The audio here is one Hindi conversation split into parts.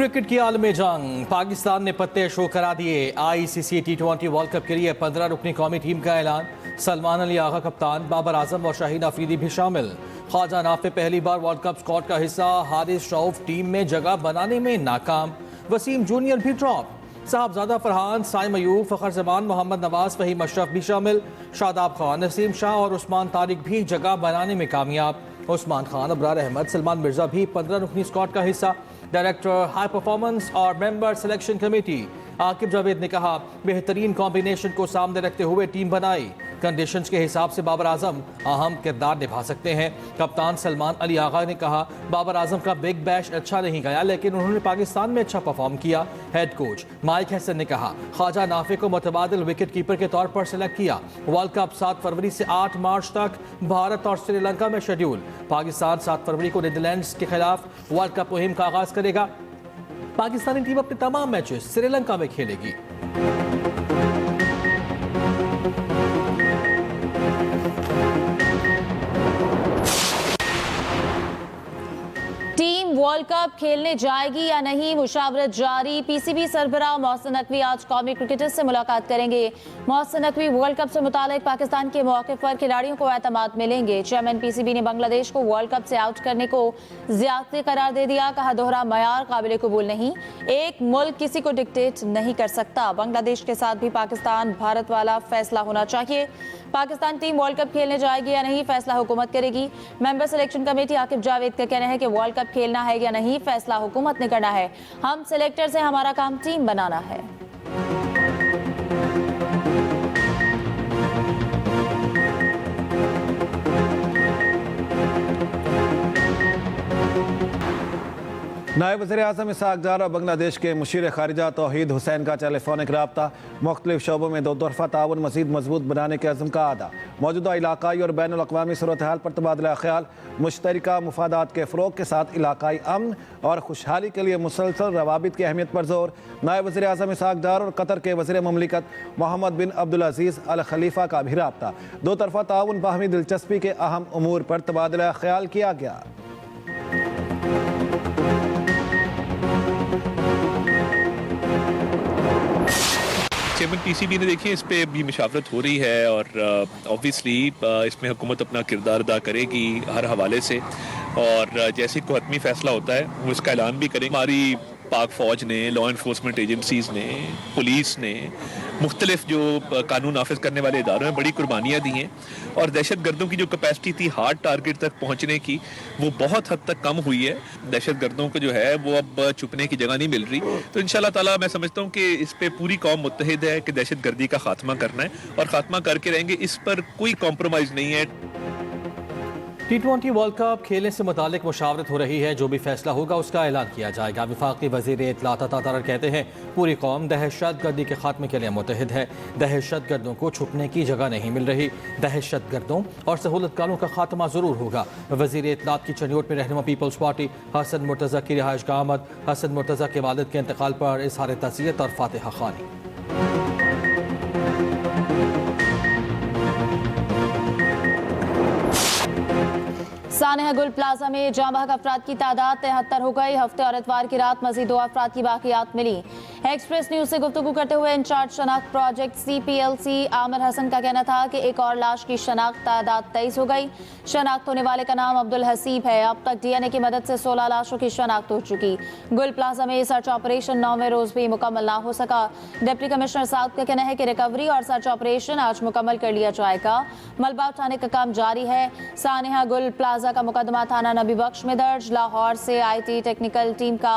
क्रिकेट की आलमी जंग, पाकिस्तान ने पत्ते शो करा दिए। ICC T20 वर्ल्ड कप के लिए 15 रुकनी कौमी टीम का ऐलान। सलमान अली आगा कप्तान, बाबर आजम और शाहीन अफरीदी भी शामिल। ख्वाजा नाफे पहली बार वर्ल्ड कप स्क्वाड का हिस्सा। हारिस रऊफ टीम में जगह बनाने में नाकाम। वसीम जूनियर भी ड्रॉप। साहबजादा फरहान, साइम अयूब, फखर जमान, मोहम्मद नवाज, फहीम अशरफ भी शामिल। शादाब खान, नसीम शाह और उस्मान तारिक भी जगह बनाने में कामयाब। उस्मान खान, अबरार अहमद, सलमान मिर्जा भी 15 रुकनी स्क्वाड का हिस्सा। डायरेक्टर हाई परफॉर्मेंस और member selection committee Aqib Javed ने कहा, बेहतरीन कॉम्बिनेशन को सामने रखते हुए टीम बनाई। कंडीशंस के हिसाब से बाबर आजम अहम किरदार निभा सकते हैं। कप्तान सलमान अली आगा ने कहा, बाबर आजम का बिग बैश अच्छा नहीं गया, लेकिन उन्होंने पाकिस्तान में अच्छा परफॉर्म किया। हेड कोच माइक हसन ने कहा, ख्वाजा नाफे को मुतबादिल विकेट कीपर के तौर पर सिलेक्ट किया। वर्ल्ड कप 7 फरवरी से 8 मार्च तक भारत और श्रीलंका में शेड्यूल। पाकिस्तान 7 फरवरी को नीदरलैंड्स के खिलाफ वर्ल्ड कप मुहिम का आगाज करेगा। पाकिस्तानी टीम अपने तमाम मैचेस श्रीलंका में खेलेगी। टीम वर्ल्ड कप खेलने जाएगी या नहीं, मुशावरत जारी। पीसीबी सरबराह मोहसिन नकवी आज कौमी क्रिकेटर्स से मुलाकात करेंगे। मोहसिन नकवी वर्ल्ड कप से मुतालिक पाकिस्तान के मौके पर खिलाड़ियों को एतमाद मिलेंगे। चेयरमैन पीसीबी ने बांग्लादेश को वर्ल्ड कप से आउट करने को ज्यादती करार दे दिया। कहा, दोहरा मयार काबिल कबूल नहीं, एक मुल्क किसी को डिक्टेट नहीं कर सकता। बांग्लादेश के साथ भी पाकिस्तान भारत वाला फैसला होना चाहिए। पाकिस्तान टीम वर्ल्ड कप खेलने जाएगी या नहीं, फैसला हुकूमत करेगी। Member selection committee Aqib Javed का कहना है कि वर्ल्ड कप खेलना है या नहीं, फैसला हुकूमत ने करना है। हम सिलेक्टर्स हैं, हमारा काम टीम बनाना है। नायब वज़ीर-ए-आज़म इसहाक़ डार और बांग्लादेश के मुशीर खारिजा तौहीद हुसैन का टेलीफोनिक रब्ता। मुख्तलिफ शोबों में दो तरफ़ा ताउन मज़ीद मजबूत बनाने के अज़्म का अदा। मौजूदा इलाकाई और बैनुल अक़वामी सूरत हाल पर तबादला ख्याल। मुश्तरका मुफादात के फ़रोग़ के साथ इलाकाई अमन और खुशहाली के लिए मुसलसल रवाबित की अहमियत पर जोर। नायब वज़ीर-ए-आज़म इसहाक़ डार और कतर के वज़ीर ममलिकत मोहम्मद बिन अब्दुल अज़ीज़ अल खलीफ़ा का भी रब्ता। दो तरफ़ा ताउन बाहमी दिलचस्पी के अहम उमूर पर तबादला ख्याल किया गया। चेयरमैन पीसीबी ने देखिए इस पे भी मुशावरत हो रही है और ऑब्वियसली इसमें हुकूमत अपना किरदार अदा करेगी हर हवाले से, और जैसे कोई हतमी फैसला होता है वो इसका ऐलान भी करेंगे। हमारी पाक फ़ौज ने, लॉ इन्फोर्समेंट एजेंसीज़ ने, पुलिस ने, मुख्तलिफ जो कानून नाफिज करने वाले इदारों में बड़ी कुर्बानियाँ दी हैं, और दहशत गर्दों की जो कैपेसिटी थी हार्ड टारगेट तक पहुँचने की, वो बहुत हद तक कम हुई है। दहशत गर्दों को जो है वो अब छुपने की जगह नहीं मिल रही। तो इंशाल्लाह ताला मैं समझता हूँ कि इस पर पूरी कौम मुत्तहिद है कि दहशत गर्दी का खात्मा करना है, और खात्मा करके रहेंगे। इस पर कोई कॉम्प्रोमाइज़ नहीं है। T20 वर्ल्ड कप खेलने से मुतालिक मुशावरत हो रही है। जो भी फैसला होगा उसका ऐलान किया जाएगा। वफाकी वज़ीर इत्तलात अता तारर कहते हैं, पूरी कौम दहशत गर्दी के खात्मे के लिए मुत्तहिद है। दहशत गर्दों को छुपने की जगह नहीं मिल रही। दहशत गर्दों और सहूलतकारों का खात्मा ज़रूर होगा। वज़ीर इत्तलात की चनियोट में रहनुमा पीपल्स पार्टी हसन मुर्तज़ा की रिहाइश का आमद। हसन मुर्तज़ा के वालिद के इंतकाल पर इज़हार तज़ियत और फातिहा ख़ानी। सानेहा गुल प्लाजा में जाँ बहक अफराद की तादाद 73 हो गई। हफ्ते और इतवार की रात मजीद 2 अफराद की बाकियात मिली। एक्सप्रेस न्यूज से गुफ्तगू करते हुए इंचार्ज शनाख्त प्रोजेक्ट CPLC आमिर हसन का कहना था कि एक और लाश की शनाख्त तादाद 23 हो गई। शनाख्त होने वाले का नाम अब्दुल हसीब है। अब तक DNA की मदद से 16 लाशों की शनाख्त हो चुकी। गुल प्लाजा में सर्च ऑपरेशन 9वें रोज भी मुकम्मल ना हो सका। डिप्टी कमिश्नर साउथ का कहना है कि रिकवरी और सर्च ऑपरेशन आज मुकम्मल कर लिया जाएगा। मलबा उठाने का काम जारी है। सानेहा गुल प्लाजा का मुकदमा थाना नबी बख्श में दर्ज। लाहौर से IT टेक्निकल टीम का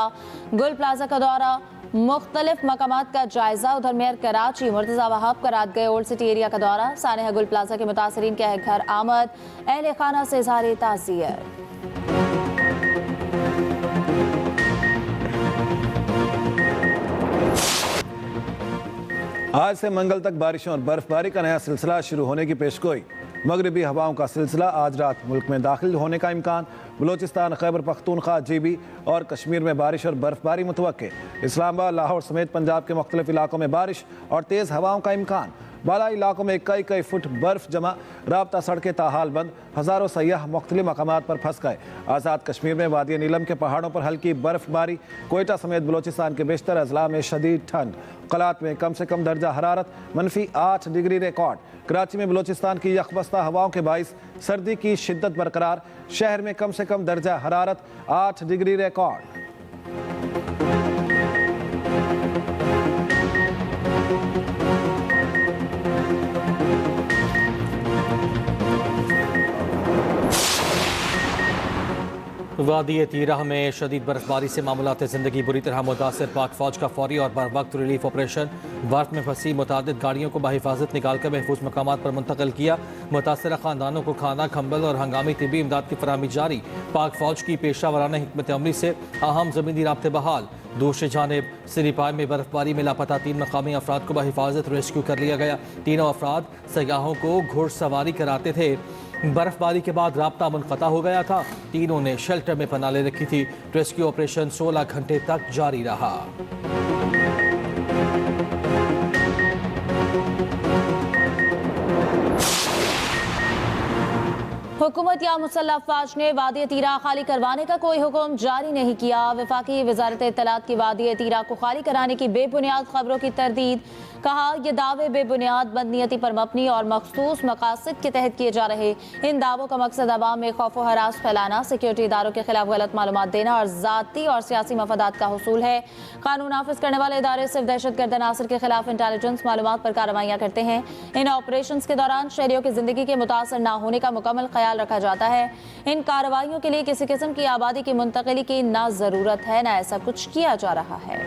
गुल प्लाजा का दौरा, मुख्तलिफ मकामात का जायजा। उधर मेयर कराची मुर्तज़ा वहाब का रात गए ओल्ड सिटी एरिया का दौरा। सानेहा गुल प्लाजा के मुतासरीन के घर आमद। अहले खाना से इज़हार ताज़ियत। आज से मंगल तक बारिशों और बर्फबारी का नया सिलसिला शुरू होने की पेशगोई। मगरबी हवाओं का सिलसिला आज रात मुल्क में दाखिल होने का इम्कान। बलोचिस्तान, खैबर पख्तूनख्वा, GB और कश्मीर में बारिश और बर्फबारी मुतवक्के। इस्लामाबाद, लाहौर समेत पंजाब के मुख्तलिफ इलाकों में बारिश और तेज़ हवाओं का इम्कान। बालाई इलाकों में कई कई फुट बर्फ जमा, राब्ता सड़कें ताहाल बंद, हज़ारों सयाह मुख्तलिफ मकामात पर फंस गए। आज़ाद कश्मीर में वादी नीलम के पहाड़ों पर हल्की बर्फबारी, कोयटा समेत बलोचिस्तान के बेशतर अजला में शदीद ठंड, कलात में कम से कम दर्जा हरारत -8 डिग्री रिकॉर्ड। कराची में बलोचिस्तान की यकबस्ता हवाओं के बाइस सर्दी की शिद्दत बरकरार, शहर में कम से कम दर्जा हरारत 8 डिग्री रिकॉर्ड। वादी तीराह में शदीद बर्फबारी से मामूलात ज़िंदगी बुरी तरह मुतासर। पाक फौज का फौरी और बर वक्त रिलीफ ऑपरेशन, बर्फ में फंसी मुतादिद गाड़ियों को बहिफाजत निकाल कर महफूज मकामात पर मुंतकिल किया। मुतासरा खानदानों को खाना, कंबल और हंगामी तिबी इमदाद की फराहमी जारी। पाक फौज की पेशा वराना हिकमत अमली से अहम ज़मीनी राब्ते बहाल। दूसरी जानिब सिरीपाई में बर्फबारी में लापता 3 मकामी अफराद को बहिफाजत रेस्क्यू कर लिया गया। तीनों अफराद सयाहों को घुड़सवारी कराते थे। बर्फबारी के बाद राब्ता मुनक़ता हो गया था। तीनों ने शेल्टर में पनाह ले रखी थी। रेस्क्यू ऑपरेशन 16 घंटे तक जारी रहा। हुकूमत या मुसल्लह अफवाज ने वादी तीरा खाली करवाने का कोई हुक्म जारी नहीं किया। वफाकी वजारत इत्तलात की वादी तीरा को खाली कराने की बेबुनियाद खबरों की तरदीद। कहा, यह दावे बेबुनियाद, बदनीयती पर मबनी और मखसूस मकासद के तहत किए जा रहे। इन दावों का मकसद अवाम में खौफ व हरास फैलाना, सिक्योरिटी इदारों के खिलाफ गलत मालूमात देना और ज़ाती और सियासी मफादात का हुसूल है। कानून नाफिज करने वाले इदारे सिर्फ दहशतगर्द अनासर के खिलाफ इंटेलिजेंस मालूमात पर कार्रवाइयाँ करते हैं। इन ऑपरेशन के दौरान शहरियों की जिंदगी के मुतासर न होने का मुकम्मल ख्याल रखा जाता है। इन कार्रवाइयों के लिए किसी किस्म की आबादी की मुंतकिली की ना जरूरत है, ना ऐसा कुछ किया जा रहा है।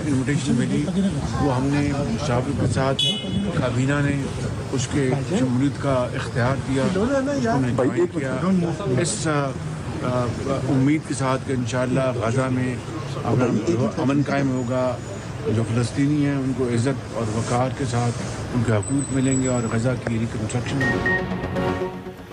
इन्विटेशन मिली, वो हमने मुशावरत के साथ काबीना ने उसके शमूलियत का इख्तियार किया, उन्होंने ज्वाइन किया इस उम्मीद के साथ कि इंशाअल्लाह गज़ा में अपना अमन कायम होगा। जो फ़लस्तीनी हैं उनको इज़्ज़त और वक़ार के साथ उनके हकूक़ मिलेंगे और गज़ा की रिकन्स्ट्रक्शन होगी।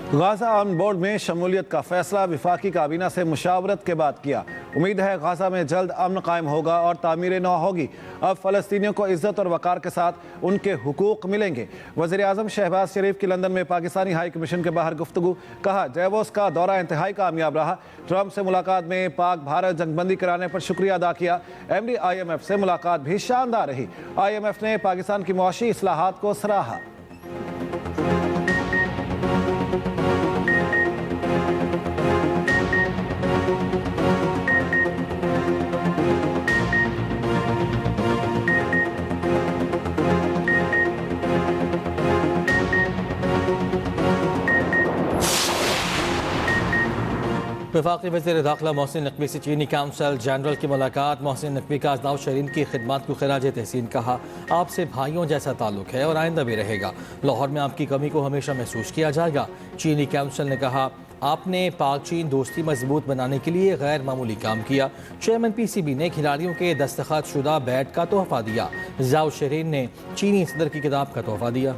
गाज़ा ऑन बोर्ड में शमूलियत का फैसला वफाकी काबीना से मुशावरत के बाद किया। उम्मीद है गाज़ा में जल्द अमन कायम होगा और तामीर नौ होगी। अब फ़लस्तीनियों को इज़्ज़त और वक़ार के साथ उनके हुकूक मिलेंगे। वज़ीर आज़म शहबाज शरीफ की लंदन में पाकिस्तानी हाई कमीशन के बाहर गुफ्तगू। कहा, डेवोस का दौरा इंतहाई कामयाब रहा। ट्रंप से मुलाकात में पाक भारत जंगबंदी कराने पर शुक्रिया अदा किया। MD IMF से मुलाकात भी शानदार रही। IMF ने पाकिस्तान की मुआशी इस्लाहात को सराहा। वफाकी वज़ीर दाखिला मोहसिन नकवी से चीनी काउंसिल जनरल की मुलाकात। मोहसिन नकवी का अजनाव शहरीन की खिदमत को खिराज तहसीन कहा, आपसे भाइयों जैसा ताल्लुक है और आइंदा भी रहेगा। लाहौर में आपकी कमी को हमेशा महसूस किया जाएगा। चीनी काउंसिल ने कहा, आपने पाक चीन दोस्ती मजबूत बनाने के लिए गैर मामूली काम किया। चेयरमैन PCB ने खिलाड़ियों के दस्तखत शुदा बैट का तोहफा दिया। जाओ शरीन ने चीनी सदर की किताब का तोहफा दिया।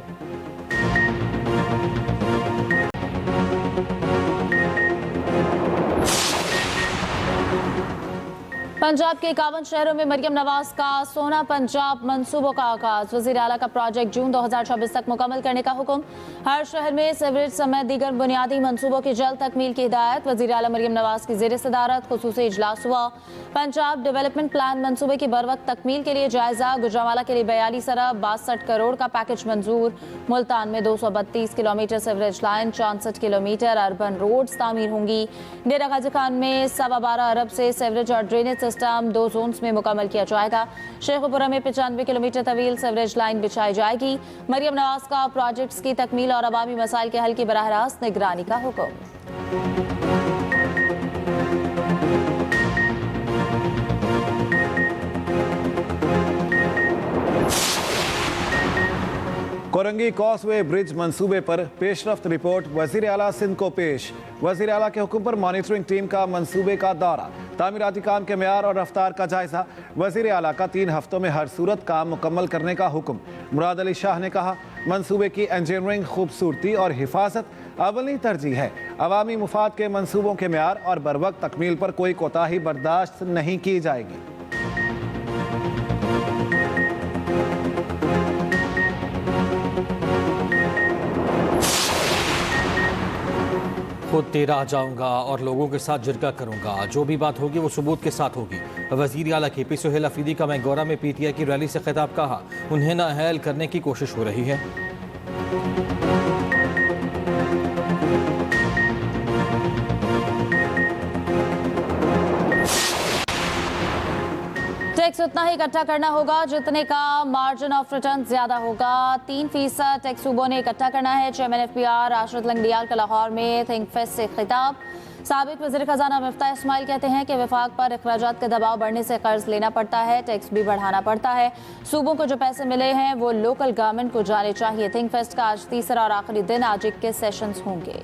पंजाब के 51 शहरों में मरियम नवाज का सोना पंजाब मंसूबों का आगाज। वज़ीर आला का प्रोजेक्ट जून 2024 तक मुकम्मल करने का हुक्म। हर शहर में सीवरेज समेत दीगर बुनियादी मंसूबों की जल्द तकमील की हिदायत। वज़ीर आला मरियम नवाज की ज़ेर सदारत खुसूसी इजलास हुआ। पंजाब डेवलपमेंट प्लान मंसूबे की बरवक्त तकमील के लिए जायजा। गुजरांवाला के लिए 42 अरब 62 करोड़ का पैकेज मंजूर। मुल्तान में 232 kilometre sewerage line, 64 kilometre urban roads तामीर होंगी। डेरा गाजी खान में 12.25 अरब से सीवरेज और ड्रेनेज सिस्टम 2 जोन्स में मुकम्मल किया जाएगा। शेखुपुरा में 95 किलोमीटर तवील सीवरेज लाइन बिछाई जाएगी। मरियम नवाज का प्रोजेक्ट्स की तकमील और अवामी मसाइल के हल की बराह रास्त निगरानी का हुक्म। कोरंगी कॉसवे ब्रिज मंसूबे पर पेशरफ्त रिपोर्ट वज़ीर आला सिंध को पेश। वज़ीर आला के हुक्म पर मॉनिटरिंग टीम का मंसूबे का दौरा, तामीराती काम के मेयार और रफ्तार का जायजा। वज़ीर आला का 3 हफ्तों में हर सूरत काम मुकम्मल करने का हुक्म। मुराद अली शाह ने कहा, मंसूबे की इंजीनियरिंग खूबसूरती और हिफाजत अवली तरजीह है। अवामी मुफाद के मंसूबों के म्यार और बरवक्त तकमील पर कोई कोताही बर्दाश्त नहीं की जाएगी। खुद तेरा जाऊंगा और लोगों के साथ जिरगा करूंगा, जो भी बात होगी वो सबूत के साथ होगी। वजीर आला KP सुहेल अफरीदी का मैंगोरा में PTI की रैली से खिताब। कहा उन्हें नाअहल करने की कोशिश हो रही है। टैक्स उतना ही इकट्ठा करना होगा जितने का मार्जिन ऑफ रिटर्न ज्यादा होगा। 3% टैक्स सूबों ने इकट्ठा करना है। चेयरमैन FPR राशिद लंगडियाल का लाहौर में थिंक फेस्ट से खिताब। साबिक वज़ीर खजाना मिफ्ताह इस्माइल कहते हैं कि वफाक पर अखराजात का दबाव बढ़ने से कर्ज लेना पड़ता है, टैक्स भी बढ़ाना पड़ता है। सूबों को जो पैसे मिले हैं वो लोकल गवर्नमेंट को जाने चाहिए। थिंक फेस्ट का आज तीसरा और आखिरी दिन। आज 21 सेशंस होंगे।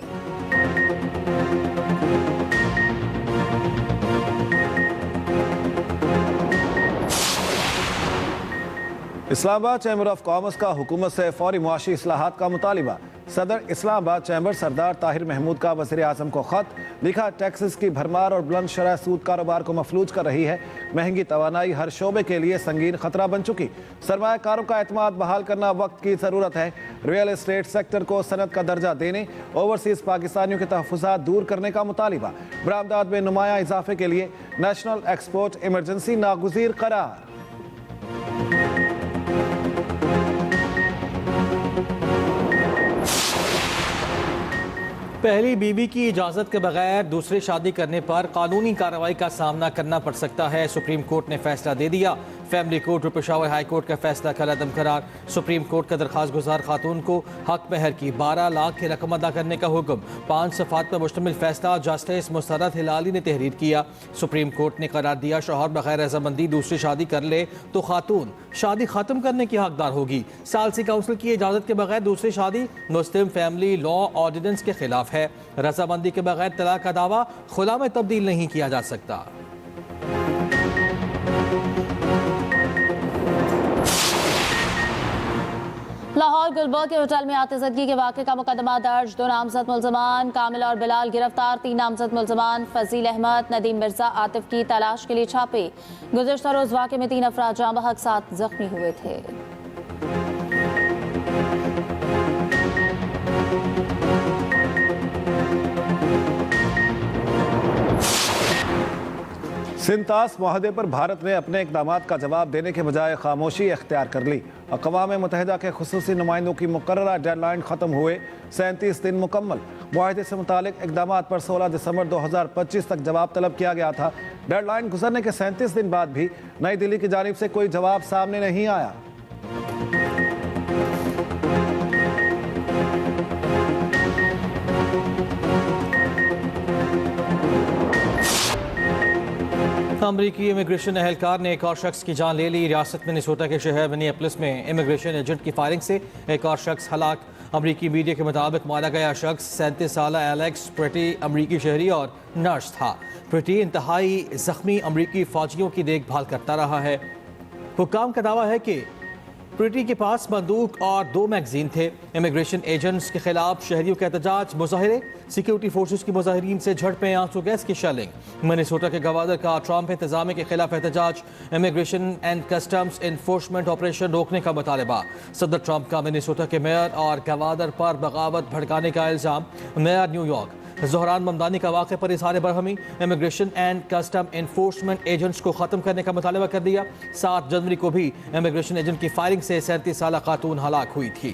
इस्लामाबाद चैम्बर ऑफ कॉमर्स का हुकूमत से फौरी मुआशी इस्लाहात का मुतालिबा। सदर इस्लामाबाद चैम्बर सरदार ताहिर महमूद का वज़ीर आज़म को ख़त लिखा। टैक्सेस की भरमार और बुलंद शरह सूद कारोबार को मफलूज कर रही है। महंगी तवानाई हर शोबे के लिए संगीन खतरा बन चुकी। सरमायाकारों का एतमाद बहाल करना वक्त की ज़रूरत है। रियल एस्टेट सेक्टर को सनत का दर्जा देने, ओवरसीज़ पाकिस्तानियों के तहफ़्फ़ुज़ात दूर करने का मुतालिबा। बरामदात में नुमाया इजाफे के लिए नेशनल एक्सपोर्ट इमरजेंसी नागुज़ीर करार। पहली बीवी की इजाज़त के बगैर दूसरी शादी करने पर कानूनी कार्रवाई का सामना करना पड़ सकता है। सुप्रीम कोर्ट ने फैसला दे दिया। फैमिली कोर्ट और पेशावर हाई कोर्ट का फैसला कल अदम करार। सुप्रीम कोर्ट का दरख्वास्त गुजार खातून को हक महर की 12 लाख की रकम अदा करने का हुक्म। 5 सफ़ात पर मुश्तमिल फैसला जस्टिस मुस्तरद हिलाली ने तहरीर किया। सुप्रीम कोर्ट ने करार दिया शौहर बगैर रजामंदी दूसरी शादी कर ले तो खातून शादी खत्म करने की हकदार होगी। सालसी काउंसिल की इजाज़त के बगैर दूसरी शादी मुस्लिम फैमिली लॉ ऑर्डिनेंस के खिलाफ है। रजामंदी के बगैर तलाक का दावा खुला में तब्दील नहीं किया जा सकता। लाहौर गुलबर्ग के होटल में आतिशबाजी के वाक़े का मुकदमा दर्ज। 2 नामजद मुल्ज़मान कामिल और बिलाल गिरफ्तार। 3 नामजद मुल्ज़मान फजील अहमद, नदीम मिर्जा, आतिफ की तलाश के लिए छापे। गुज़िश्ता रोज़ वाक़े में 3 अफराद जाँ बहक 7 जख्मी हुए थे। सिंतास मुआहदे पर भारत ने अपने इक़दामात का जवाब देने के बजाय खामोशी इख्तियार कर ली। अक़वाम मुत्तहिदा के खुसूसी नुमाइंदों की मुकर्ररा डेडलाइन ख़त्म हुए 37 दिन मुकम्मल। मुआहदे से मुतालिक इक़दामात पर 16 दिसंबर 2025 तक जवाब तलब किया गया था। डेडलाइन गुजरने के 37 दिन बाद भी नई दिल्ली की जानिब से कोई जवाब सामने नहीं आया। अमरीकी इमिग्रेशन एहलकार ने एक और शख्स की जान ले ली। रियासत मिनेसोटा के शहर मिनियापोलिस में इमिग्रेशन एजेंट की फायरिंग से एक और शख्स हलाक। अमरीकी मीडिया के मुताबिक मारा गया शख्स 37 साल एलेक्स प्रेटी अमरीकी शहरी और नर्स था। प्रेटी इंतहाई जख्मी अमरीकी फौजियों की देखभाल करता रहा है। हुक्काम का दावा है कि प्रेटी के पास बंदूक और 2 मैगजीन थे। इमिग्रेशन एजेंट्स के खिलाफ शहरियों के एहतजाज, मुजाहिरे, सिक्योरिटी फोर्सेस की मुजाहिरीन से झड़पें, आंसू गैस की शेलिंग। मिनेसोटा के गवर्नर का ट्रंप इंतजामिया के खिलाफ एहतजाज। Immigration and customs enforcement operation रोकने का मुतालबा। सदर ट्रंप का मिनेसोटा के मेयर और गवर्नर पर बगावत भड़काने का इल्ज़ाम। मेयर न्यूयॉर्क ज़ोहरान ममदानी का वाक़े पर इज़हार बरहमी। Immigration and custom enforcement agents को ख़त्म करने का मुतालबा कर दिया। 7 जनवरी को भी इमिग्रेशन एजेंट की फायरिंग से 37 साल खातून हलाक हुई थी।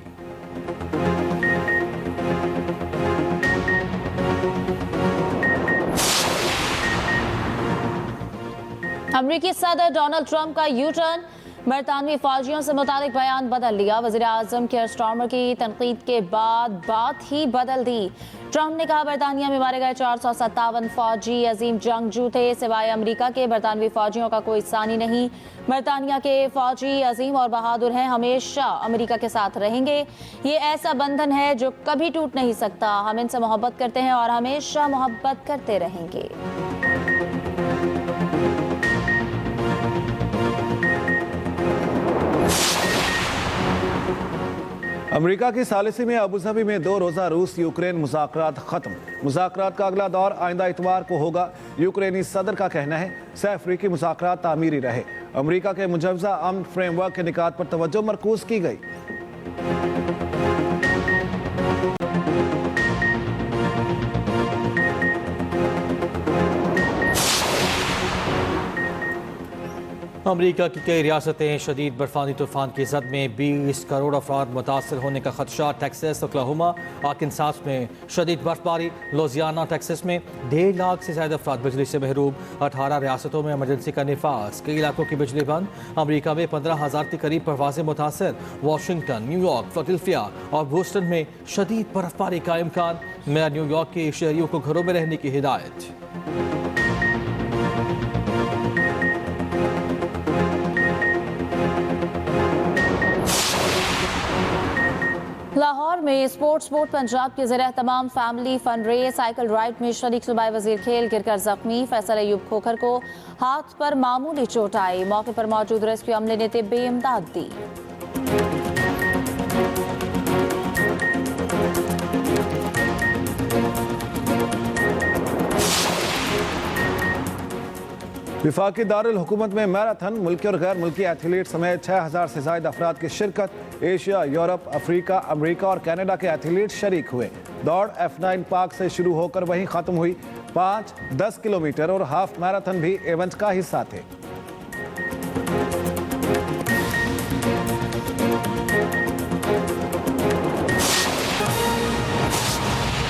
अमरीकी सदर डोनाल्ड ट्रंप का यू टर्न। बरतानवी फौजियों से मुतालिक बयान बदल लिया। वज़ीर आज़म केयर स्टार्मर की तनकीद के बाद बात ही बदल दी। ट्रंप ने कहा बरतानिया में मारे गए 457 फौजी अजीम जंगजू थे। सिवाय अमरीका के बरतानवी फौजियों का कोई सानी नहीं। बरतानिया के फौजी अजीम और बहादुर हैं, हमेशा अमरीका के साथ रहेंगे। ये ऐसा बंधन है जो कभी टूट नहीं सकता। हम इनसे मोहब्बत करते हैं और हमेशा मोहब्बत करते रहेंगे। अमेरिका की सालिसी में अबूधाबी में 2 रोज़ा रूस यूक्रेन मुज़ाकरात खत्म। मुज़ाकरात का अगला दौर आइंदा इतवार को होगा। यूक्रेनी सदर का कहना है सह अफ्रीकी मुज़ाकरात तामीरी रहे। अमेरिका के मुजवज़ा अमन फ्रेमवर्क के निकात पर तवज्जो मरकूज की गई। अमरीका की कई रियासतें शदीद बर्फानी तूफान की जद में 20 करोड़ अफराद मुतासर होने का खदशा। टेक्सास, ओक्लाहोमा, आर्कांसास में शदीद बर्फबारी। लुजियाना, टेक्सास में 1.5 लाख से ज्यादा अफराद बिजली से महरूम। 18 रियासतों में इमरजेंसी का निफाज। कई इलाकों की बिजली बंद। अमरीका में 15,000 के करीब परवाजें मुतासर। वाशिंगटन, न्यूयॉर्क, फिलाडेल्फिया और बोस्टन में शदीद बर्फबारी का इम्कान। मेयर न्यूयॉर्क के शहरियों को घरों में रहने की हिदायत। लाहौर में स्पोर्ट्स बोर्ड पंजाब के ज़रिए तमाम family fun race cycle ride में शरीक सूबाई वजीर खेल गिरकर जख्मी। फैसल अयूब खोखर को हाथ पर मामूली चोट आई। मौके पर मौजूद रेस्क्यू अमले ने तिब्बी इमदाद दी। विफाकी दारुल हुकूमत में मैराथन, मुल्की और गैर मुल्की एथलीट समेत 6000 से ज्यादा अफराद की शिरकत। एशिया, यूरोप, अफ्रीका, अमेरिका और कनाडा के एथलीट शरीक हुए। दौड़ F9 पार्क से शुरू होकर वहीं खत्म हुई। 5, 10 किलोमीटर और हाफ मैराथन भी इवेंट का हिस्सा थे।